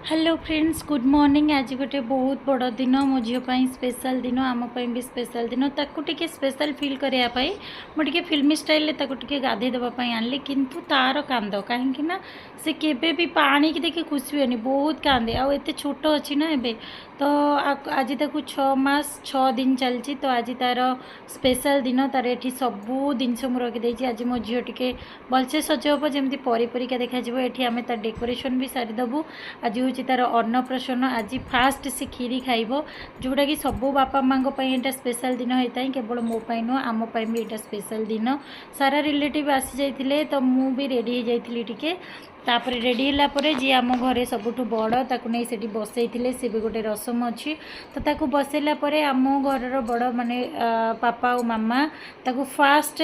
Hello friends good morning. आज गोटे बहुत बड़ दिन मो झीपाई स्पेशल दिन आमपाई भी स्पेशल दिन ताकू टिके स्पेशल फील करने मुझे फिल्मी स्टाइल टे गाधे देवाई आनली किंतु तार कांद कहीं से केबे भी पानी की देखिए खुशी हुए बहुत कांदे आते छोट अच्छी ना एबे तो आज ताकू 6 मास 6 दिन चलती तो आज तार स्पेशल दिन तार ये सबू जिनस मुझे रखीदे। आज मो झील टे भलसे सज हम जमी परिका देखा ये आम तार डेकोरेशन भी सारीदेबू। आज हूँ तार अन्नप्राशन आज फास्ट से खीरी खाइब जोटा कि सबू बापा माँ यहाँ स्पेशल दिन होता है केवल मोपाई नुह आमपाई भी यहाँ स्पेशल दिन। सारा रिलेटिव आसी जाइए तो मु भी रेडी हो जाइली टिके तापर रेडी है जी आम घरे सबुठ बड़ ताकू नहीं सेठी बसई सी भी गोटे रसम अच्छी तो ताकू बसैला आम घर बड़ माने पापा और मामा ताकू फास्ट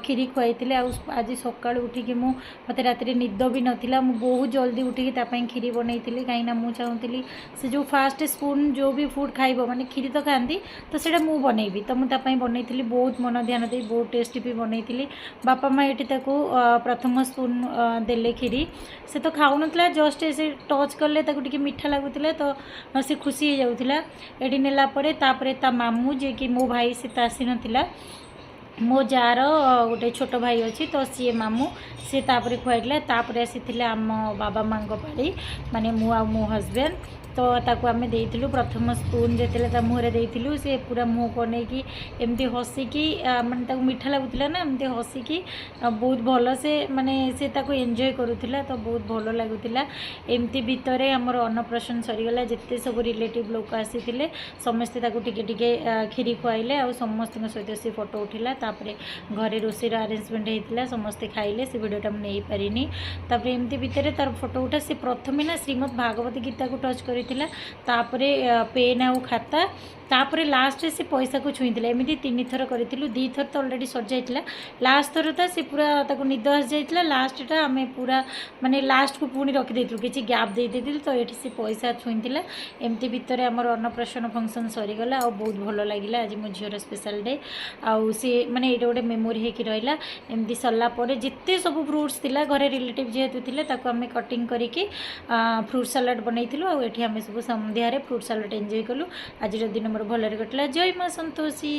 खीरी खुआई आज सका उठिकी मत रात निद भी नाला मु बहुत जल्दी उठिकी खीरी बनई कहीं मुझे चाहूँगी से जो फास्ट स्पून जो भी फूड खाइब माने खीरी तो खाती तो से मु बनईबी तो मुझे बनई बहुत मन ध्यान दे बहुत टेस्टी भी बनई। बापा माँ ये प्रथम स्पून देले खीरी से तो खाऊ ना जस्ट से टच कले टे मीठा लगुला तो से खुशी हो जाऊला ये नेलापर ता मामू जे कि मो भाई से तो आसी नाला मो जार गोटे छोट भाई अच्छी तो सी मामू सी तापर खुआइला आसी आम बाबा माँ पाड़ी माने मु आ मो हजबैंड तो ताकू आम देलु प्रथम स्पून जो मुहरे देलु से पूरा मुँह को नहीं एमती हसिकी माने मीठा लगुला ना एमती हसिकी बहुत भल से माने से ताकू एंजॉय करुला तो बहुत भल लगुला। एमती भितर आमर अन्नप्राशन सरीगला जिते सब रिलेटिव लोक आसी समस्ते टिके खीरी खुआइले आ समस्त सहित से फोटो उठिला तापरे घरे रोषेर अरेंजमेंट होता समस्ते खाइले से वीडियोटा मुझे पारिनी तापर एमती भितर तार फोटो उठा से प्रथमे ना श्रीमद भागवत गीता को टच कर पेन आउ खाता तापर लास्ट से पैसा को छुईला एमती 3 थर करूँ 2 थर तो अलरेडी सर जाइला लास्ट थर था से पूरा ताको निद आसी जाइला लास्टा आम पूरा माने लास्ट को पुणी रखीदे किसी गैप दे तो ये से पैसा छुईला एमती भितर आमर अन्नप्राशन फंक्शन सरीगला आ बहुत भल लगे। आज मो झीर स्पेशल डे आउ सी माने ये गोटे मेमोरी होकर रहा एमती सरलापर जिते सब फ्रुट्स थिला घरे रिलेटिव जेहेतु थे आम कटिंग करके फ्रुट सालाड बनई आम सब सन्धार फ्रुट सालाड एंजॉय कलु। आज दिन मोर भलरे कटिला। जय माँ संतोषी।